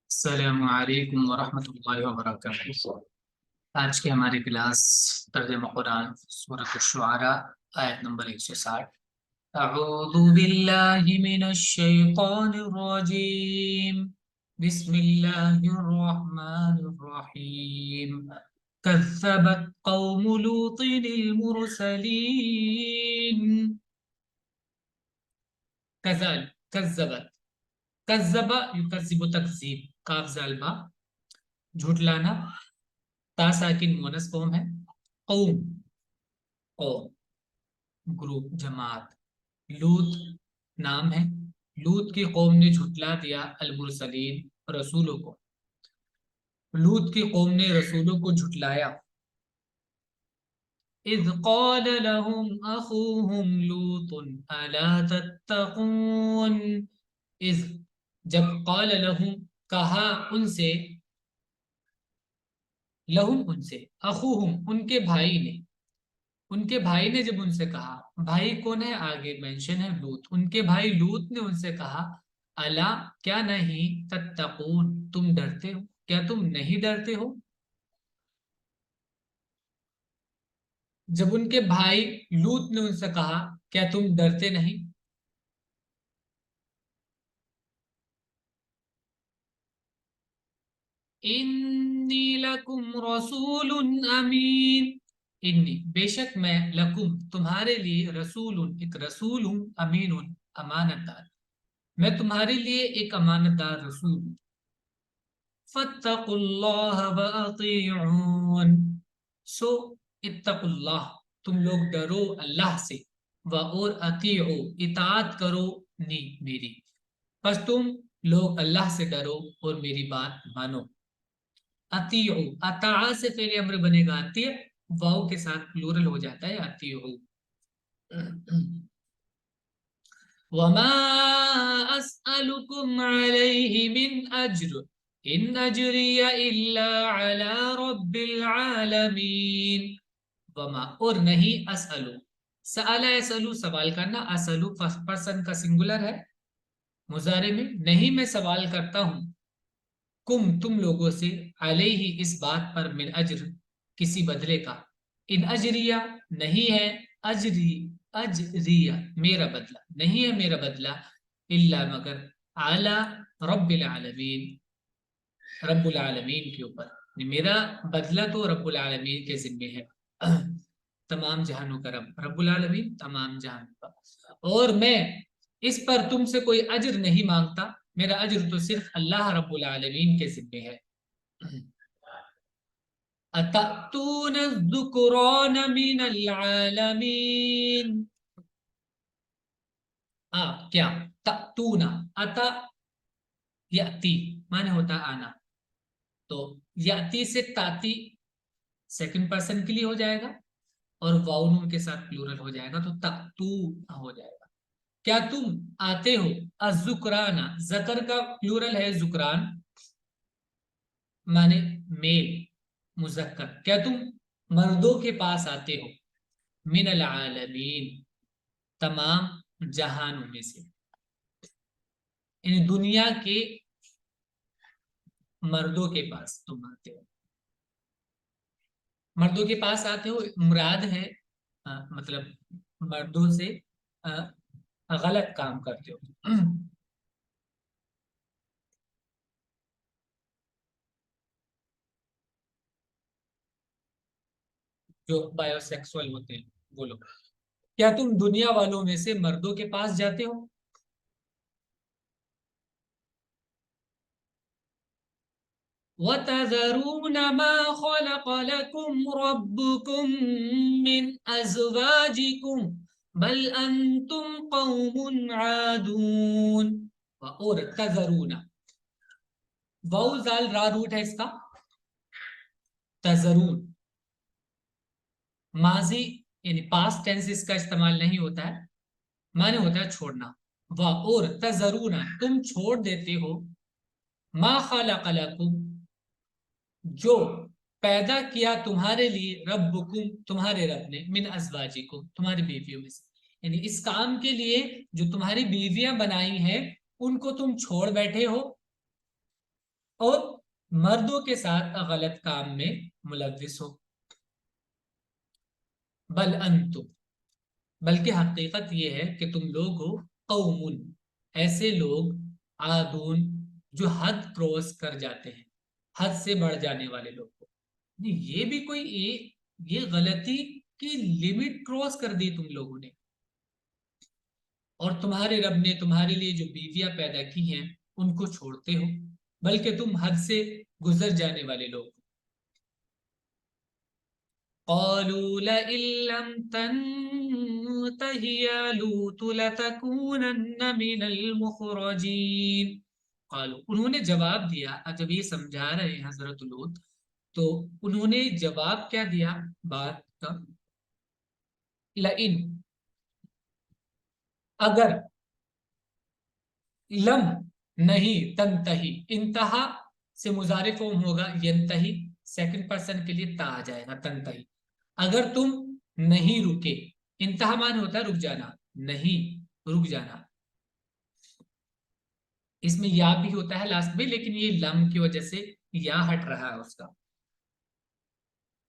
السلام علیکم ورحمۃ اللہ وبرکاتہ۔ آج کی ہماری کلاس ترجمہ قرآن سورۃ الشعراء آیت نمبر 160۔ اعوذ باللہ من الشیطان الرجیم، بسم اللہ الرحمن الرحیم۔ کذبت قوم لوط المرسلین۔ کذبت کذبا یکذب تکذیب، کاف زال با جھٹلانا، تا ساکن مونس قوم ہے، قوم قوم گروپ جماعت، لوط نام ہے، لوط کی قوم نے جھٹلا دیا المرسلین رسولوں کو، لوط کی قوم نے رسولوں کو جھٹلایا۔ اذ قال لهم اخوهم لوط الا تتقون، اذ جب قال لهم کہا ان سے، لہم ان سے، اخوہم ان کے بھائی نے، ان کے بھائی نے جب ان سے کہا، بھائی کون ہے آگے مینشن ہے لوط، ان کے بھائی لوط نے ان سے کہا الا کیا نہیں، تتقون تم ڈرتے ہو، کیا تم نہیں ڈرتے ہو؟ جب ان کے بھائی لوط نے ان سے کہا کیا تم ڈرتے نہیں؟ انی لکم رسول امین، انی بے شک میں لکم تمہارے لیے رسول ایک رسول ہوں، امین امانت دار، میں تمہارے لیے ایک امانت دار رسول ہوں۔ فاتقوا اللہ واطیعون، سو اتقوا اللہ تم لوگ ڈرو اللہ سے، اور اطیعو اطاعت کرو نی میری، پس تم لوگ اللہ سے ڈرو اور میری بات مانو۔ اطیعو اطاع سے فعل امر بنے گا اطیع، واو کے ساتھ پلورل ہو جاتا ہے اطیعو۔ وما اسألكم علیہ من اجر ان اجری الا علی رب العالمین۔ وما اور نہیں، اسألو سأل اسألو سوال کرنا، اسألو فرسٹ پرسن کا سنگولر ہے مضارع میں، نہیں میں سوال کرتا ہوں، کم تم لوگوں سے، علیہ اس بات پر، من اجر کسی بدلے کا، ان اجریہ نہیں ہے، اجریہ میرا بدلہ نہیں ہے، میرا بدلہ، الا مگر، اعلی رب العالمین رب العالمین کے اوپر، میرا بدلہ تو رب العالمین کے ذمے ہے، تمام جہانوں کا رب، رب العالمین تمام جہانوں کا، اور میں اس پر تم سے کوئی اجر نہیں مانگتا، میرا اجر تو صرف اللہ رب العالمین کے ذمے ہے۔ اتأتون الذکران من العالمین، کیا تأتون، اتا یأتی معنی ہوتا آنا، تو یأتی سے تاتی سیکنڈ پرسن کے لیے ہو جائے گا، اور واو نون کے ساتھ پلورل ہو جائے گا تو تأتو ہو جائے گا۔ کیا تم آتے ہو، الذکران ذکر کا پلورل ہے ذکران، مانے میل مذکر، کیا تم مردوں کے پاس آتے ہو، من العالمین تمام جہانوں میں سے، یعنی دنیا کے مردوں کے پاس تم آتے ہو، مردوں کے پاس آتے ہو مراد ہے مطلب مردوں سے غلط کام کرتے ہو، جو بایو سیکسول ہوتے ہیں وہ لوگ، کیا تم دنیا والوں میں سے مردوں کے پاس جاتے ہو؟ وَتَذَرُونَ مَا خَلَقَ لَكُمْ رَبُّكُمْ مِنْ أَزْوَاجِكُمْ بَلْ أَنْتُمْ قَوْمٌ عَادُونَ۔ اور تذرون، واو زال را روٹ ہے اس کا، تذرون ماضی یعنی پاسٹ ٹینس اس کا استعمال نہیں ہوتا ہے، معنی ہوتا ہے چھوڑنا، اور تذرون تم چھوڑ دیتے ہو، ما خلق لکم جو پیدا کیا تمہارے لیے، ربکم تمہارے رب نے، من ازواجکم تمہاری بیویوں میں سے، یعنی اس کام کے لیے جو تمہاری بیویاں بنائی ہیں ان کو تم چھوڑ بیٹھے ہو، اور مردوں کے ساتھ غلط کام میں ملوث ہو. بل انتم، بلکہ حقیقت یہ ہے کہ تم لوگ ہو قوم، ایسے لوگ، عادون، جو حد کراس کر جاتے ہیں، حد سے بڑھ جانے والے لوگ ہو. یہ بھی کوئی یہ غلطی کی لمٹ کراس کر دی تم لوگوں نے. اور تمہارے رب نے تمہارے لیے جو بیویاں پیدا کی ہیں ان کو چھوڑتے ہو، بلکہ تم حد سے گزر جانے والے لوگ. قالوا لئن لم تنته يا لوط لتكونن من المخرجين. قالوا، انہوں نے جواب دیا. جب یہ سمجھا رہے ہیں حضرت لوط تو انہوں نے جواب کیا دیا بات کا؟ لئن، اگر، لم نہیں، تنتہی، انتہا سے مضارع فارم ہوگا ینتہی، سیکنڈ پرسن کے لیے تا آ جائے گا تنتہی. اگر تم نہیں رکے، انتہا مان ہوتا ہے رک جانا، نہیں رک جانا. اس میں یا بھی ہوتا ہے لاسٹ میں، لیکن یہ لم کی وجہ سے یا ہٹ رہا ہے اس کا،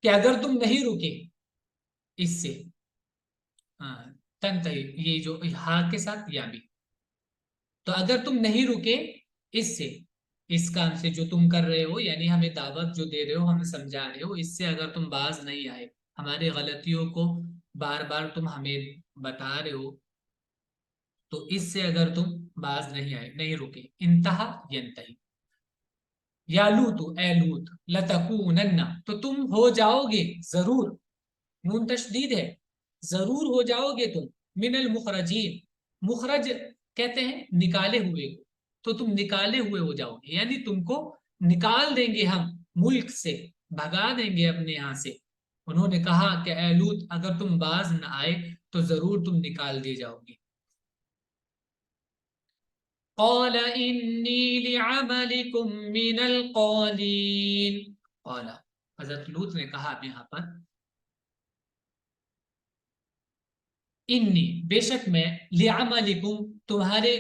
کہ اگر تم نہیں رکے اس سے. ہاں، تنتہی، یہ جو ہا کے ساتھ یا بھی. تو اگر تم نہیں رکے اس سے، اس کام سے جو تم کر رہے ہو، یعنی ہمیں دعوت جو دے رہے ہو، ہمیں سمجھا رہے ہو، اس سے اگر تم باز نہیں آئے، ہماری غلطیوں کو بار بار تم ہمیں بتا رہے ہو، تو اس سے اگر تم باز نہیں آئے، نہیں رکے، انتہا ینتہی. یا لوت، اے لوت، لتکونن، تو تم ہو جاؤ گے، ضرور، نون تشدید ہے، ضرور ہو جاؤ گے تم، من المخرجین. مخرج کہتے ہیں نکالے ہوئے کو، تو تم نکالے ہوئے ہو جاؤ گے، یعنی تم کو نکال دیں گے ہم ملک سے، بھگا دیں گے اپنے یہاں سے. انہوں نے کہا کہ اے لوط، اگر تم باز نہ آئے تو ضرور تم نکال دیے جاؤ گے. قال انی لعملکم من القالین. قال، حضرت لوط نے کہا یہاں پر، انی، بے شک میں، لعملکم، تمہارے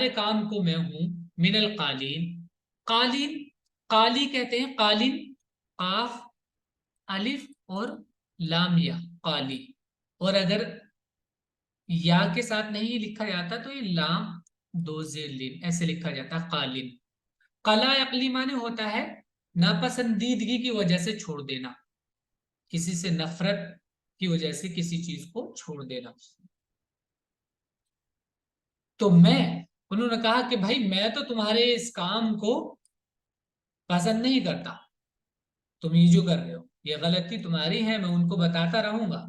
کام کو میں ہوں، من القالین. قالین، قالی کہتے ہیں، قالین، قاف، الف اور لام یا، قالی. اور اگر یا کے ساتھ نہیں لکھا جاتا تو یہ لام دو زیر لین ایسے لکھا جاتا ہے، قالین. قلا عقلی معنی ہوتا ہے ناپسندیدگی کی وجہ سے چھوڑ دینا، کسی سے نفرت کی وجہ سے کسی چیز کو چھوڑ دینا. تو انہوں نے کہا کہ بھائی میں تو تمہارے اس کام کو پسند نہیں کرتا، تم یہ جو کر رہے ہو یہ غلطی تمہاری ہے، میں ان کو بتاتا رہوں گا.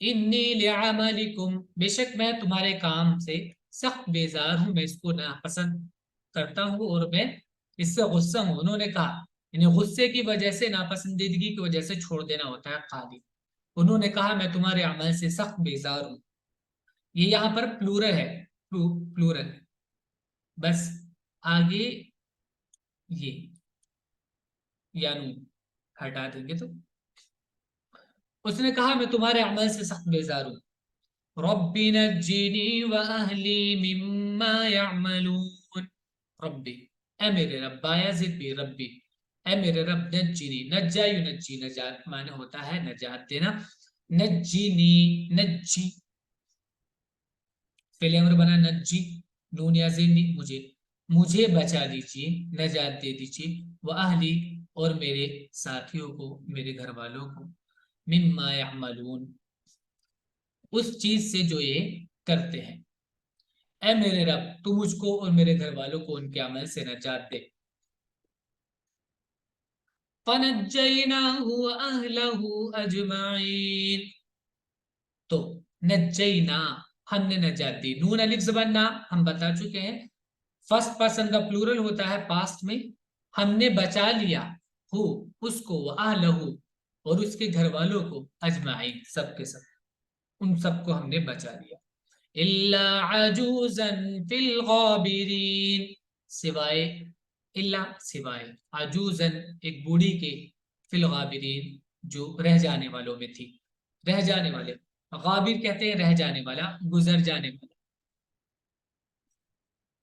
انی لعملکم، بے شک میں تمہارے کام سے سخت بیزار ہوں، میں اس کو ناپسند کرتا ہوں اور میں اس سے غصہ ہوں. انہوں نے کہا یعنی غصے کی وجہ سے، ناپسندیدگی کی وجہ سے چھوڑ دینا ہوتا ہے خالی. انہوں نے کہا میں تمہارے عمل سے سخت بیزار ہوں. یہ یہاں پر پلورل ہے، پلورل. بس آگے یہ یعنی ہٹا دیں گے تو اس نے کہا میں تمہارے عمل سے سخت بیزار ہوں. ربی نجنی واہلی مما یعملون. ربی، اے میرے رب، بایا زد بھی ربی، اے میرے رب، نجنی، نجا ینجی، نجات معنی ہوتا ہے نجات دینا. نجنی، نجی، فعل امر بنا نجی، نون یا زینی، مجھے بچا دیجیے، نجات دے دیجیے. وہ اہلی، اور میرے ساتھیوں کو، میرے گھر والوں کو، مما یعملون، اس چیز سے جو یہ کرتے ہیں. اے میرے رب تو مجھ کو اور میرے گھر والوں کو ان کے عمل سے نجات دے. فَنَجَّيْنَاهُ وَأَهْلَهُ أَجْمَعِينَ. تو نجینا، ہم نے نجات دی. نون الف زبان نا ہم بتا چکے ہیں، فرسٹ پرسن کا پلورل ہوتا ہے پاسٹ میں. ہم نے بچا لیا ہو اس کو، وَأَهْلَهُ، اور اس کے گھر والوں کو، اجمعین، سب کے سب، ان سب کو ہم نے بچا لیا. إِلَّا عَجُوزًا فِي الْغَابِرِينَ، سوائے، اللہ سوائے، عجوزن ایک بوڑھی کے، فی الغابرین جو رہ جانے والوں میں تھی. رہ جانے والے، غابر کہتے ہیں رہ جانے والا، گزر جانے والا.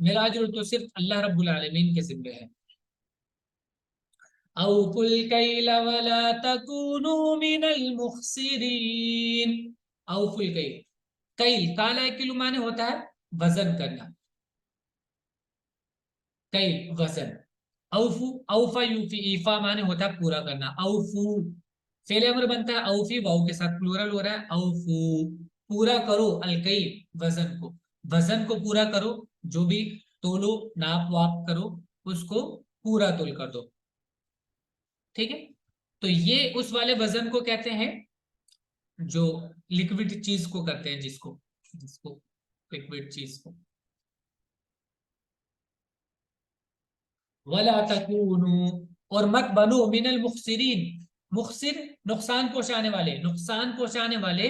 میرا اجر تو صرف اللہ رب العالمین کے ذمہ ہے. اوفوا الکیل ولا تکونوا من المخسرین. اوفوا الکیل، کیل کالا کلو معنی ہوتا ہے وزن کرنا. کیل وزن. اوفو اوفا یوفی ایفا معنی ہوتا ہے پورا کرنا. اوفو فعل امر بنتا ہے اوفی واو کے ساتھ پلورل ہو رہا ہے. اوفو پورا کرو الکیل وزن کو. وزن کو پورا کرو، جو بھی تولو ناپ واپ کرو اس کو پورا تول کر دو. ٹھیک ہے، تو یہ اس والے وزن کو کہتے ہیں جو لکوڈ چیز کو کرتے ہیں، جس کو لکوڈ چیز کو. ولا تکونوا اور مت بنو من المخسرین. مخسر نقصان پہنچانے والے، نقصان پہنچانے والے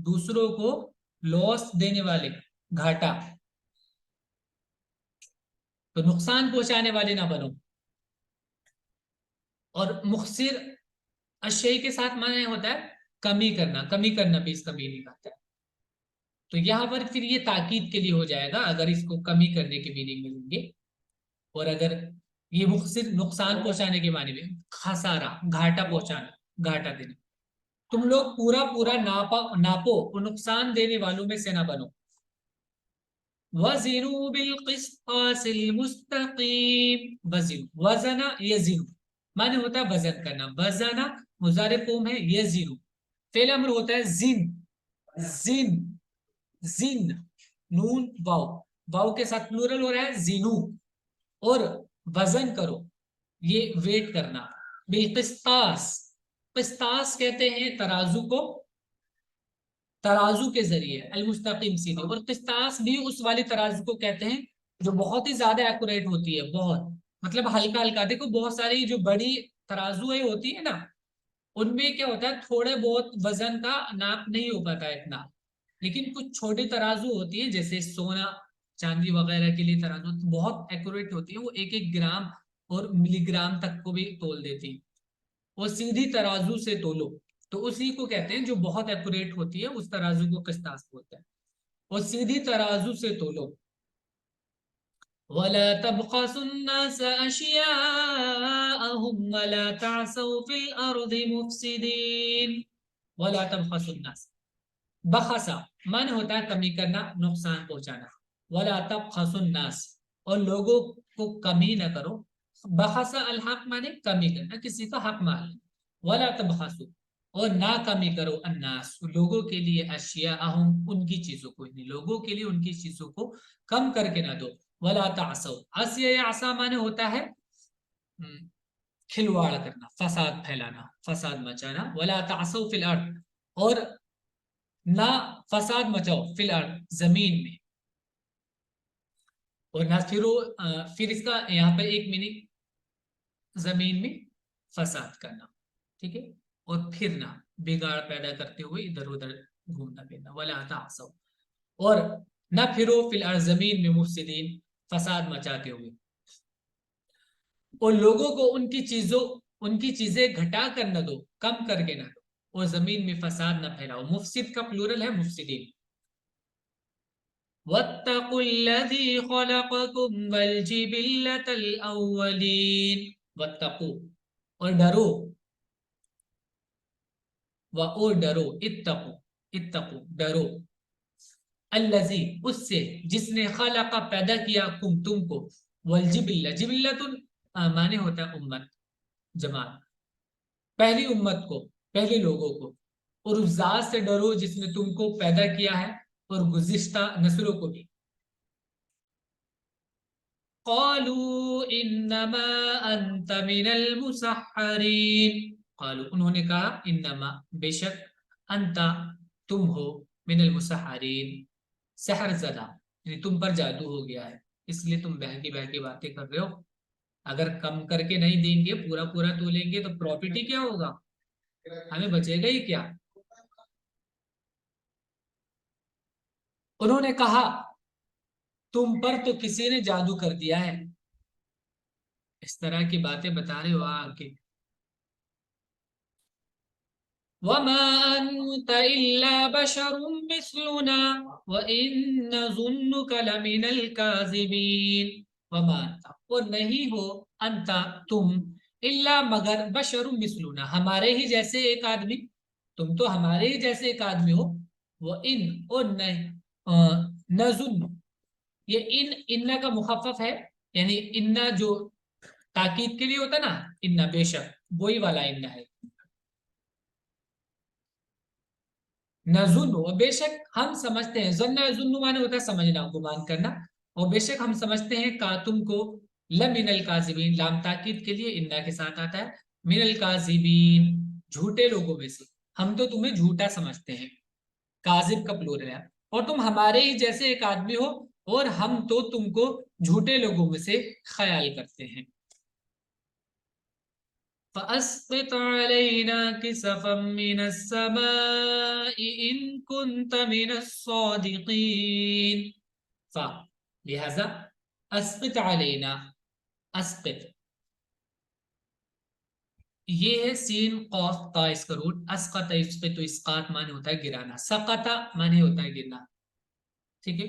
دوسروں کو لاس دینے والے، گھاٹا. تو نقصان پہنچانے والے نہ بنو. اور مخسر اشیاء کے ساتھ معنی ہوتا ہے کمی کرنا، کمی کرنا بھی اس کا میننگ آتا ہے. تو یہاں پر پھر یہ تاکید کے لیے ہو جائے گا اگر اس کو کمی کرنے کے میننگ میں لیں گے. اور اگر یہ مخسر نقصان پہنچانے کے معنی میں، خسارہ گھاٹا پہنچانا، گھاٹا دینا. تم لوگ پورا پورا ناپو اور نقصان دینے والوں میں سے نہ بنو. وزنوا بالقسطاس المستقیم. وزن یزن معنی ہوتا ہے وزن کرنا. وزن مضارع فعل ہے، یزن فعل امر ہوتا ہے زن. زن زن نون واو، واو کے ساتھ پلورل ہو رہا ہے زینو. اور وزن کرو، یہ ویٹ کرنا. بالقسطاس، قسطاس کہتے ہیں ترازو کو، ترازو کے ذریعے المستقیم سیدھے. اور قسطاس بھی اس والے ترازو کو کہتے ہیں جو بہت ہی زیادہ ایکوریٹ ہوتی ہے، بہت مطلب ہلکا ہلکا. دیکھو بہت ساری جو بڑی ترازویں ہوتی ہے نا، ان میں کیا ہوتا ہے تھوڑے بہت وزن کا ناپ نہیں ہو پاتا اتنا. لیکن کچھ چھوٹے ترازو ہوتی ہیں جیسے سونا چاندی وغیرہ کے لیے ترازو بہت ایکوریٹ ہوتی ہے، وہ ایک ایک گرام اور ملی گرام تک کو بھی تول دیتی. وہ سیدھی ترازو سے تولو، تو اسی کو کہتے ہیں جو بہت ایکوریٹ ہوتی ہے، اس ترازو کو قسطاس بولتے ہیں. اور سیدھی ترازو سے تولو. وَلَا تَبْخَسُوا النَّاسَ أَشْيَاءَهُمْ وَلَا تَعْثَوْا فِي الْأَرْضِ مُفْسِدِينَ. وَلَا تَبْخَسُوا النَّاسَ، بخسا من ہوتا ہے کمی کرنا، نقصان پہنچانا. وَلَا تَبْخَسُوا النَّاسَ اور لوگوں کو کمی نہ کرو. بخسا الحق مانے کمی کرنا، کسی کا حق مال. وَلَا تَبْخَسُوا اور نہ کمی کرو الناس لوگوں کے لیے اشیاءہم ان کی چیزوں کو، لوگوں کے لیے ان کی چیزوں کو کم کر کے نہ دو. وَلَا تَعْثَوْا، عَصْیَ یا عَصَا مانے ہوتا ہے کھلواڑ کرنا، فساد پھیلانا، فساد مچانا. وَلَا تَعْثَوْا فِي الْأَرْضِ اور نہ فساد مچاؤ فی الارض زمین میں. اور نہ پھر اس کا یہاں پہ ایک میننگ زمین میں فساد کرنا. ٹھیک ہے، اور پھرنا بگاڑ پیدا کرتے ہوئے ادھر ادھر گھومنا پھرنا. ولا تعصوا اور نہ پھرو فی الارض زمین میں مفسدین فساد مچاتے ہوئے. اور لوگوں کو ان کی چیزیں گھٹا کر نہ دو، کم کر کے نہ دو. اور زمین میں فساد نہ پھیلاؤ. مفسد کا پلورل ہے مفسدین. وَاتَّقُوا الَّذِي خَلَقَكُمْ وَالْجِبِلَّةَ الْأَوَّلِينَ. وَاتَّقُوا اور ڈرو، اور ڈرو، اتقوا ڈرو. الذی اس سے جس نے خلق پیدا کیا کم تم کو. والجبلہ جبلۃ معنی ہوتا ہے امت، جماعت، پہلی امت کو، پہلے لوگوں کو. اور اس ذات سے ڈرو جس نے تم کو پیدا کیا ہے اور گزشتہ نسلوں کو بھی. قالوا انما انت من المسحرین. قالوا انہوں نے کہا انما بے شک انت تم ہو من المسحرین سحر زدہ، یعنی تم پر جادو ہو گیا ہے اس لیے تم بہکی بہکی باتیں کر رہے ہو. اگر کم کر کے نہیں دیں گے پورا پورا تو لیں گے تو پراپرٹی کیا ہوگا، ہمیں بچے گا ہی کیا. انہوں نے کہا تم پر تو کسی نے جادو کر دیا ہے. اس طرح کی باتیں بتا رہے ہو آ کے. وما أنت إلا بشر مثلنا وإن نظنك لمن الكاذبين وما أنت اور نہیں ہو انتا تم الا مگر بشر مثلنا ہمارے ہی جیسے ایک آدمی تم تو ہمارے ہی جیسے ایک آدمی ہو وہ ان اور نظن یہ ان کا مخفف ہے یعنی ان جو تاکید کے لیے ہوتا نا ان بے شک وہی والا ان ہے نظن اور بے شک ہم سمجھتے ہیں ظن ظن مانے ہوتا ہے سمجھنا گمان کرنا اور بے شک ہم سمجھتے ہیں کا تم کو لمن الکاذبین لام تاکید کے لیے انا کے ساتھ آتا ہے من الکاذبین جھوٹے لوگوں میں سے ہم تو تمہیں جھوٹا سمجھتے ہیں کاذب کا پلورل ہے اور تم ہمارے ہی جیسے ایک آدمی ہو اور ہم تو تم کو جھوٹے لوگوں میں سے خیال کرتے ہیں فأسقط علينا كسفا من السماء إن كنت من الصادقين ف لہذا اسقط علینا اسقط یہ ہے سین قاف تا اس کا روٹ اسقط اسقط اسقاط معنی ہوتا ہے گرانا سقط معنی ہوتا ہے گرنا ٹھیک ہے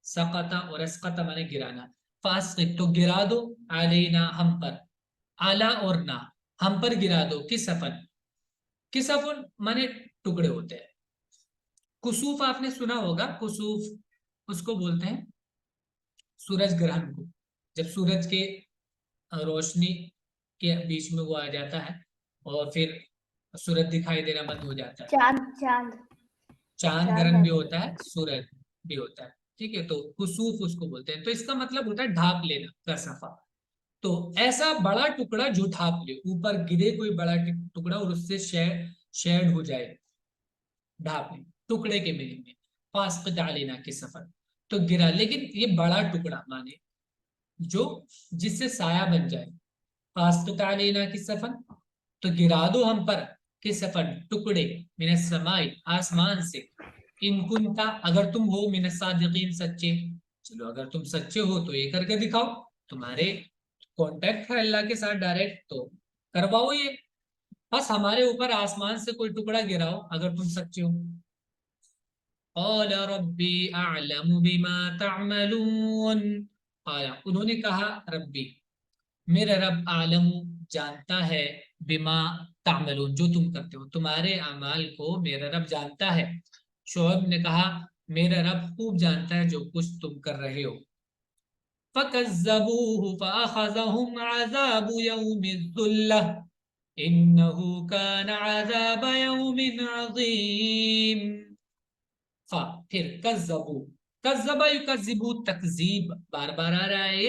سقط اور اسقط معنی گرانا فاسقط تو گرا دو علینا ہم پر اعلی اور نہ ہم پر گرا دو کسفن کسفن مانے ٹکڑے ہوتے ہیں کسوف آپ نے سنا ہوگا کسوف اس کو بولتے ہیں سورج گرہن کو جب سورج کے روشنی کے بیچ میں وہ آ جاتا ہے اور پھر سورج دکھائی دینا بند ہو جاتا ہے چاند گرہن بھی ہوتا ہے سورج بھی ہوتا ہے ٹھیک ہے تو کسوف اس کو بولتے ہیں تو اس کا مطلب ہوتا ہے ڈھانپ لینا کسفا تو ایسا بڑا ٹکڑا جو ڈھانپ لے اوپر گرے کوئی بڑا ٹکڑا اور اس سے شیڈ ہو جائے ڈھانپ لے ٹکڑے کے میننگ میں فاسقط علینا کے سفر تو گرا لیکن یہ بڑا ٹکڑا مانے جو جس سے سایہ بن جائے فاسقط علینا کی سفر تو گرا دو ہم پر کہ سفر ٹکڑے من السماء آسمان سے ان کنتا اگر تم ہو من الصادقین سچے چلو اگر تم سچے ہو تو یہ کر کے دکھاؤ تمہارے کانٹیکٹ ہے اللہ کے ساتھ ڈائریکٹ تو کرواؤ یہ بس ہمارے اوپر آسمان سے کوئی ٹکڑا گراؤ اگر تم سچے ہو قال ربی اعلم بما تعملون قال انہوں نے کہا ربی میرا رب عالم جانتا ہے بما تعملون جو تم کرتے ہو تمہارے اعمال کو میرا رب جانتا ہے شعیب نے کہا میرا رب خوب جانتا ہے جو کچھ تم کر رہے ہو فَكَذَّبُوهُ فَأَخَذَهُمْ عَذَابُ يَوْمِ الذُّلَّةِ إِنَّهُ كَانَ عَذَابَ يَوْمٍ عَظِيمٍ پھر کذبو کذبا یکذبو تکذیب بار بار آ رہا ہے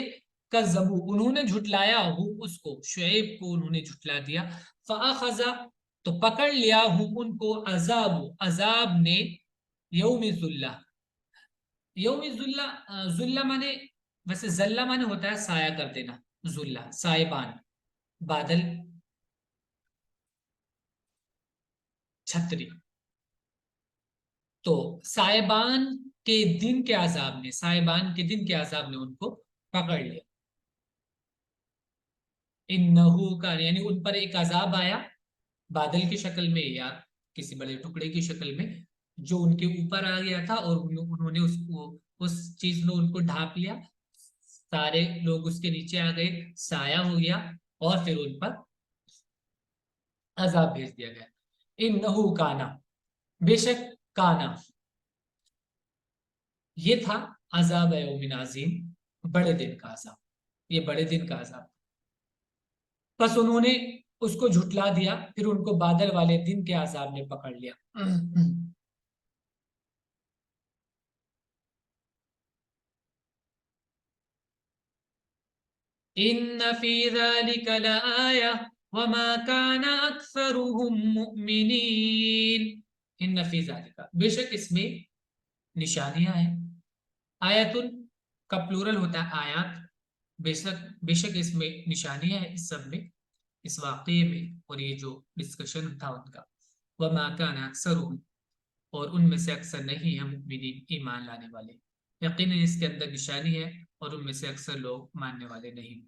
کذبو انہوں نے جھٹلایا ہوں اس کو شعیب کو انہوں نے جھٹلا دیا فاخذ تو پکڑ لیا ہوں ان کو عذاب نے یوم ذلہ یوم ذلہ ذلہ مانے ویسے ذلہ مانے ہوتا ہے سایہ کر دینا ذلہ سائبان بادل چھتری تو سائبان کے دن کے عذاب نے سائبان کے دن کے عذاب نے ان کو پکڑ لیا انہو کا یعنی ان پر ایک عذاب آیا بادل کی شکل میں یا کسی بڑے ٹکڑے کی شکل میں جو ان کے اوپر آ گیا تھا اور انہوں نے اس چیز نے ان کو ڈھانپ لیا سارے لوگ اس کے نیچے آ گئے سایہ ہو گیا اور پھر ان پر عذاب بھیج دیا گیا انہو کانا بے شک کانا یہ تھا عذاب یوم عظیم بڑے دن کا عذاب یہ بڑے دن کا عذاب بس انہوں نے اس کو جھٹلا دیا پھر ان کو بادل والے دن کے عذاب نے پکڑ لیا ان فی ذلک لآیہ وما کان اکثرهم مؤمنین ان فی ذلک بے شک اس میں نشانیاں ہیں آیتن کا پلورل ہوتا ہے آیات بے شک اس میں نشانیاں ہیں اس سب میں اس واقعے میں اور یہ جو ڈسکشن تھا ان کا وما کان اکثرهم اور ان میں سے اکثر نہیں ہیں مؤمنین ایمان لانے والے یقیناً اس کے اندر نشانی ہے اور ان میں سے اکثر لوگ ماننے والے نہیں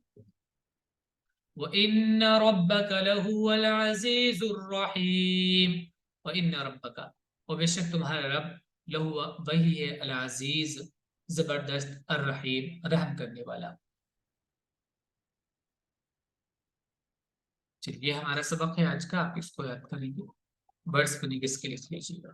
وَإِنَّ رَبَّكَ لَهُوَ الْعَزِيزُ الرَّحِيمُ وَإِنَّ رَبَّكَ، اور بے شک تمہارا رب، لہو وہی ہے العزیز، زبردست، الرحیم، رحم کرنے والا۔ چلیے، یہ ہمارا سبق ہے آج کا، آپ اس کو یاد کر لیجیے، برڈس بنی کس کے لکھ لیجیے گا۔